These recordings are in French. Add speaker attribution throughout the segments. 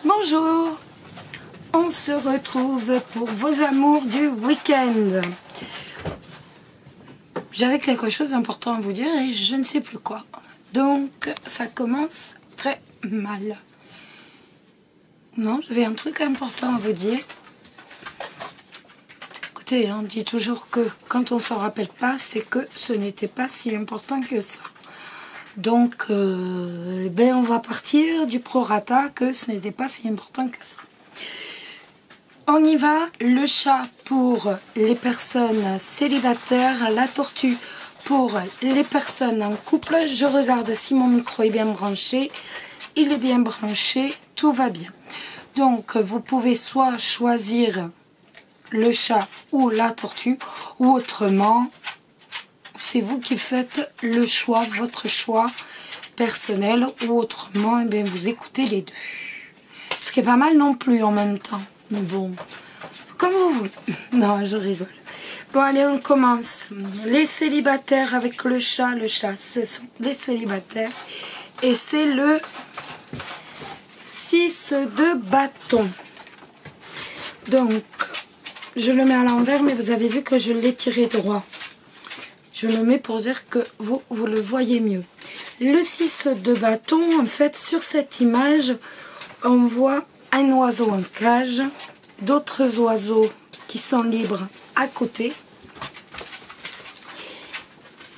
Speaker 1: Bonjour, on se retrouve pour vos amours du week-end. J'avais quelque chose d'important à vous dire et je ne sais plus quoi. Donc ça commence très mal. Non, j'avais un truc important à vous dire. Écoutez, on dit toujours que quand on s'en rappelle pas, c'est que ce n'était pas si important que ça. Donc, on va partir du prorata que ce n'était pas si important que ça. On y va, le chat pour les personnes célibataires, la tortue pour les personnes en couple. Je regarde si mon micro est bien branché. Il est bien branché, tout va bien. Donc, vous pouvez soit choisir le chat ou la tortue, ou autrement, c'est vous qui faites le choix, votre choix personnel, ou autrement, vous écoutez les deux. Ce qui est pas mal non plus en même temps. Mais bon, comme vous voulez. Non, je rigole. Bon, allez, on commence. Les célibataires avec le chat, ce sont les célibataires. Et c'est le 6 de bâton. Donc, je le mets à l'envers, mais vous avez vu que je l'ai tiré droit. Je le mets pour dire que vous le voyez mieux. Le 6 de bâton, en fait, sur cette image, on voit un oiseau en cage, d'autres oiseaux qui sont libres à côté.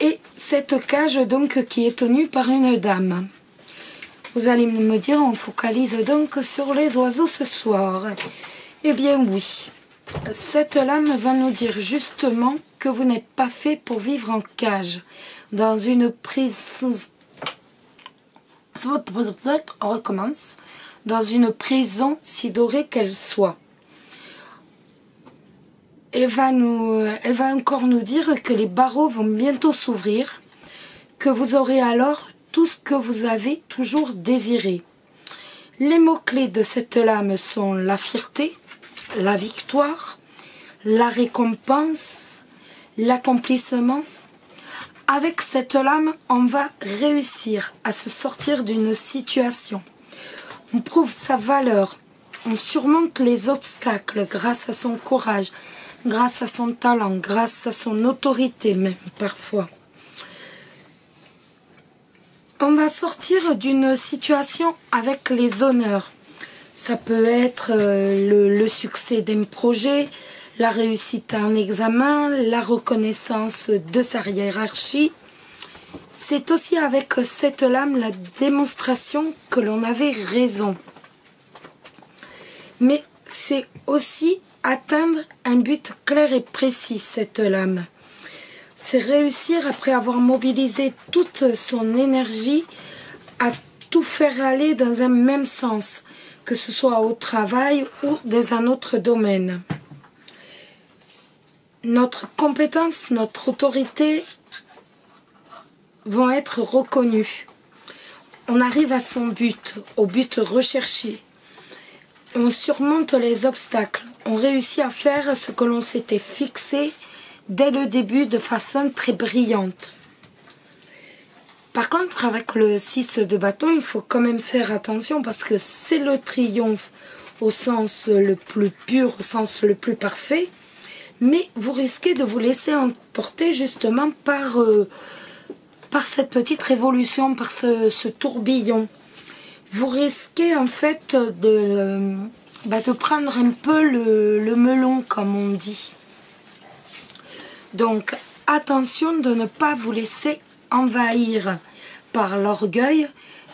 Speaker 1: Et cette cage, donc, qui est tenue par une dame. Vous allez me dire, on focalise donc sur les oiseaux ce soir. Eh bien, oui. Cette lame va nous dire justement que vous n'êtes pas fait pour vivre en cage, dans une prison. On recommence. Dans une prison, si dorée qu'elle soit. Elle va encore nous dire que les barreaux vont bientôt s'ouvrir, que vous aurez alors tout ce que vous avez toujours désiré. Les mots-clés de cette lame sont la fierté, la victoire, la récompense, l'accomplissement. Avec cette lame, on va réussir à se sortir d'une situation. On prouve sa valeur, on surmonte les obstacles grâce à son courage, grâce à son talent, grâce à son autorité même parfois. On va sortir d'une situation avec les honneurs. Ça peut être le succès d'un projet, la réussite à un examen, la reconnaissance de sa hiérarchie. C'est aussi avec cette lame la démonstration que l'on avait raison. Mais c'est aussi atteindre un but clair et précis, cette lame. C'est réussir, après avoir mobilisé toute son énergie, à tout faire aller dans un même sens, que ce soit au travail ou dans un autre domaine. Notre compétence, notre autorité vont être reconnues. On arrive à son but, au but recherché. On surmonte les obstacles. On réussit à faire ce que l'on s'était fixé dès le début de façon très brillante. Par contre, avec le 6 de bâton, il faut quand même faire attention parce que c'est le triomphe au sens le plus pur, au sens le plus parfait. Mais vous risquez de vous laisser emporter justement par cette petite révolution, par ce tourbillon. Vous risquez en fait de prendre un peu le melon, comme on dit. Donc, attention de ne pas vous laisser envahir par l'orgueil.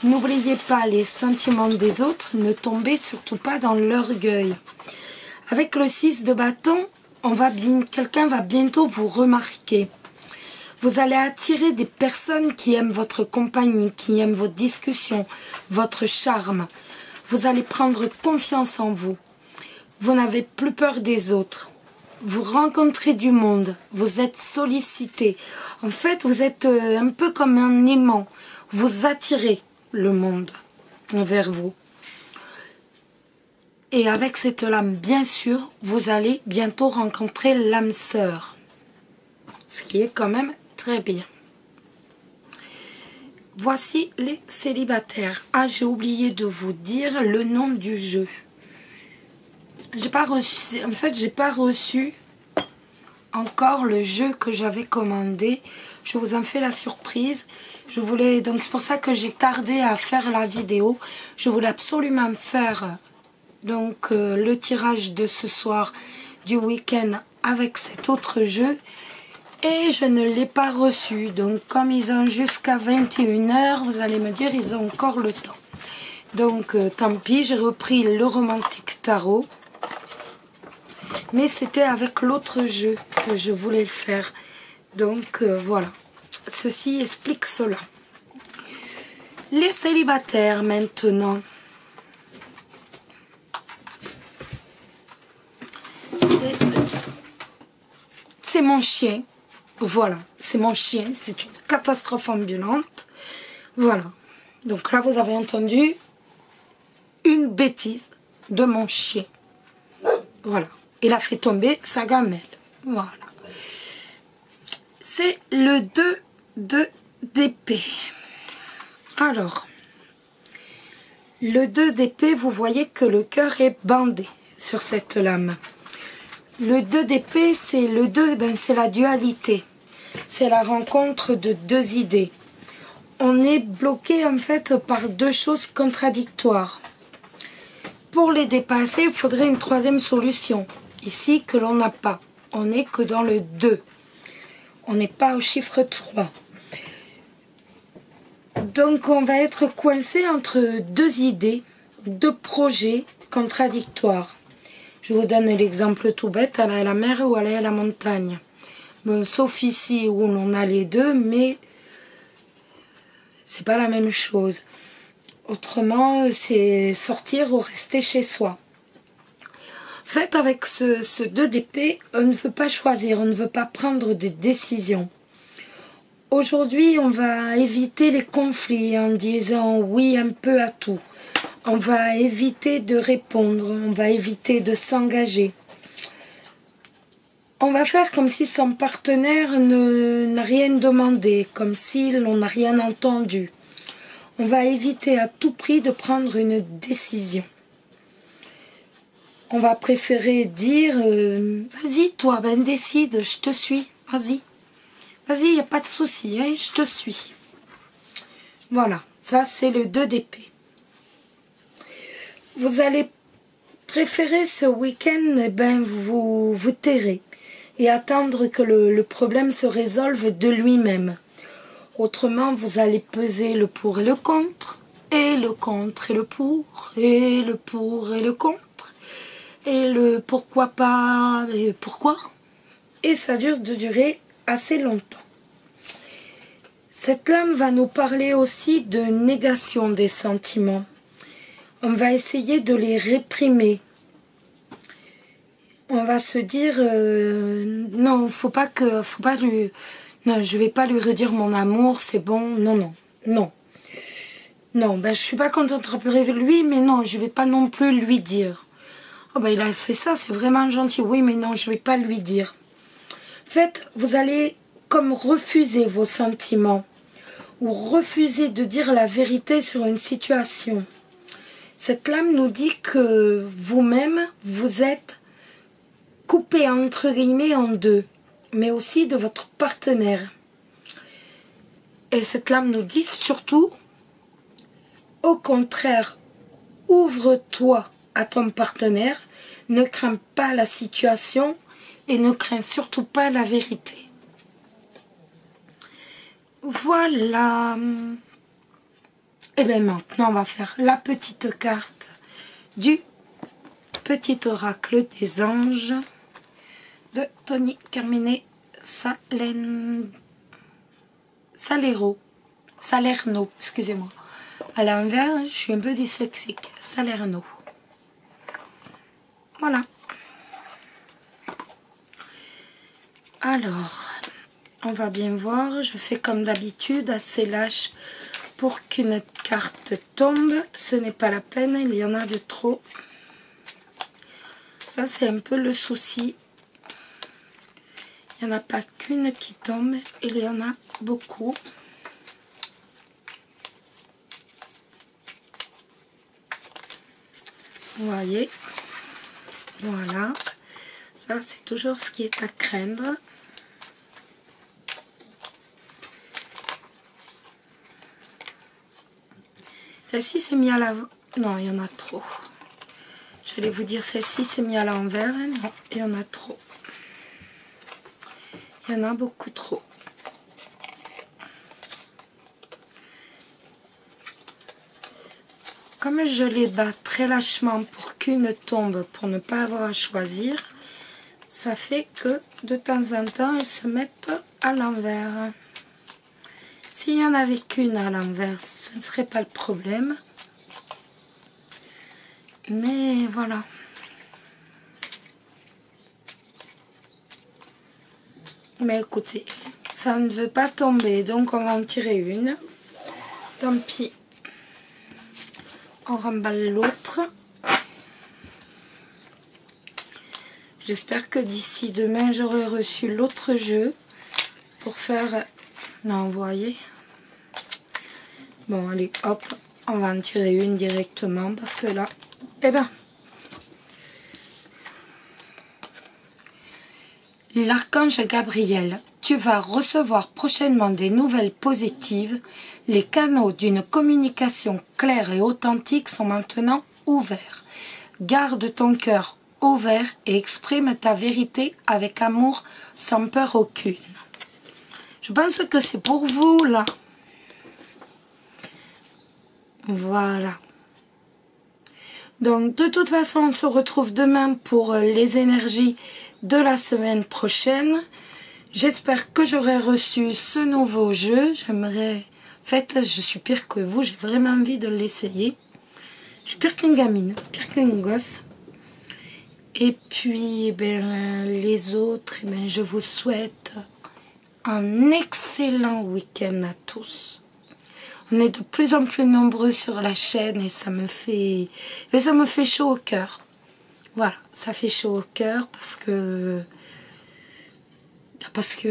Speaker 1: N'oubliez pas les sentiments des autres, ne tombez surtout pas dans l'orgueil. Avec le 6 de bâton, quelqu'un va bientôt vous remarquer. Vous allez attirer des personnes qui aiment votre compagnie, qui aiment vos discussions, votre charme. Vous allez prendre confiance en vous. Vous n'avez plus peur des autres. Vous rencontrez du monde. Vous êtes sollicité. En fait, vous êtes un peu comme un aimant. Vous attirez le monde envers vous. Et avec cette lame, bien sûr, vous allez bientôt rencontrer l'âme sœur. Ce qui est quand même très bien. voici les célibataires. Ah, j'ai oublié de vous dire le nom du jeu. J'ai pas reçu, en fait, j'ai pas reçu encore le jeu que j'avais commandé. Je vous en fais la surprise. Je voulais, donc c'est pour ça que j'ai tardé à faire la vidéo. Je voulais absolument faire donc le tirage de ce soir du week-end avec cet autre jeu. Et je ne l'ai pas reçu. Donc comme ils ont jusqu'à 21 h, vous allez me dire, ils ont encore le temps. Donc tant pis, j'ai repris le romantique tarot. Mais c'était avec l'autre jeu que je voulais le faire. Donc voilà. Ceci explique cela. Les célibataires maintenant. C'est mon chien. Voilà, c'est mon chien. C'est une catastrophe ambulante. Voilà. Donc là, vous avez entendu une bêtise de mon chien. Voilà. Il a fait tomber sa gamelle. Voilà. C'est le 2 d'épée. Alors, le 2 d'épée, vous voyez que le cœur est bandé sur cette lame. Le 2 d'épée, c'est le 2, ben c'est la dualité. C'est la rencontre de deux idées. On est bloqué en fait par deux choses contradictoires. Pour les dépasser, il faudrait une troisième solution. Ici, que l'on n'a pas. On n'est que dans le 2. On n'est pas au chiffre 3. Donc, on va être coincé entre deux idées, deux projets contradictoires. Je vous donne l'exemple tout bête, aller à la mer ou aller à la montagne. Bon, sauf ici où on a les deux, mais c'est pas la même chose. Autrement, c'est sortir ou rester chez soi. En fait, avec ce 2 d'épée, on ne veut pas choisir, on ne veut pas prendre de décision. Aujourd'hui, on va éviter les conflits en disant oui un peu à tout. On va éviter de répondre, on va éviter de s'engager. On va faire comme si son partenaire n'a rien demandé, comme si l'on n'a rien entendu. On va éviter à tout prix de prendre une décision. On va préférer dire vas-y toi, ben décide, je te suis, vas-y. Vas-y, il n'y a pas de souci, hein, je te suis. Voilà, ça c'est le 2 d'épée. Vous allez préférer ce week-end, eh ben, vous tairez et attendre que le problème se résolve de lui-même. Autrement, vous allez peser le pour et le contre, et le contre et le pour, et le pour et le contre. Et le pourquoi pas, et pourquoi. Et ça dure de durer assez longtemps. Cette lame va nous parler aussi de négation des sentiments. On va essayer de les réprimer. On va se dire non, faut pas lui, non, je vais pas lui redire mon amour, c'est bon, non, ben je suis pas contente de lui, mais non, je vais pas non plus lui dire. Oh ben il a fait ça, c'est vraiment gentil. Oui, mais non, je vais pas lui dire. En fait, vous allez comme refuser vos sentiments ou refuser de dire la vérité sur une situation. Cette lame nous dit que vous-même, vous êtes coupé entre guillemets en deux, mais aussi de votre partenaire. Et cette lame nous dit surtout, au contraire, ouvre-toi à ton partenaire, ne crains pas la situation et ne crains surtout pas la vérité. Voilà. Et bien maintenant, on va faire la petite carte du petit oracle des anges de Tony Carmine Salerno, excusez-moi. À l'envers, je suis un peu dyslexique. Salerno. Voilà. Alors, on va bien voir. Je fais comme d'habitude, assez lâche pour qu'une carte tombe. Ce n'est pas la peine, il y en a de trop. Ça, c'est un peu le souci. Il n'y en a pas qu'une qui tombe, il y en a beaucoup. Vous voyez, voilà, ça c'est toujours ce qui est à craindre. Celle-ci s'est mise à la... Non, il y en a trop. J'allais vous dire celle-ci s'est mise à l'envers. Non, il y en a trop. Il y en a beaucoup trop. Comme je les bats très lâchement pour qu'une tombe, pour ne pas avoir à choisir, ça fait que de temps en temps, elles se mettent à l'envers. S'il n'y en avait qu'une à l'envers, ce ne serait pas le problème. Mais voilà. Mais écoutez, ça ne veut pas tomber, donc on va en tirer une. Tant pis. On remballe l'autre. J'espère que d'ici demain, j'aurai reçu l'autre jeu pour faire... Non, vous voyez. Bon, allez, hop, on va en tirer une directement parce que là, eh ben... L'archange Gabriel, tu vas recevoir prochainement des nouvelles positives. Les canaux d'une communication claire et authentique sont maintenant ouverts. Garde ton cœur ouvert et exprime ta vérité avec amour sans peur aucune. Je pense que c'est pour vous là. Voilà. Donc de toute façon, on se retrouve demain pour les énergies de la semaine prochaine. J'espère que j'aurai reçu ce nouveau jeu. J'aimerais... En fait, je suis pire que vous. J'ai vraiment envie de l'essayer. Je suis pire qu'une gamine, pire qu'une gosse. Et puis, les autres, je vous souhaite un excellent week-end à tous. On est de plus en plus nombreux sur la chaîne et ça me fait chaud au cœur. Voilà, ça fait chaud au cœur parce que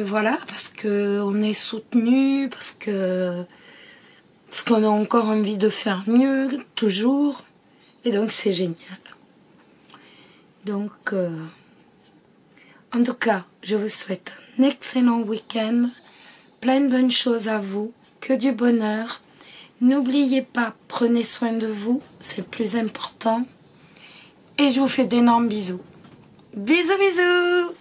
Speaker 1: voilà, parce que on est soutenu, parce qu'on a encore envie de faire mieux, toujours. Et donc c'est génial. Donc, en tout cas, je vous souhaite un excellent week-end, plein de bonnes choses à vous, que du bonheur. N'oubliez pas, prenez soin de vous, c'est le plus important. Et je vous fais d'énormes bisous. Bisous, bisous!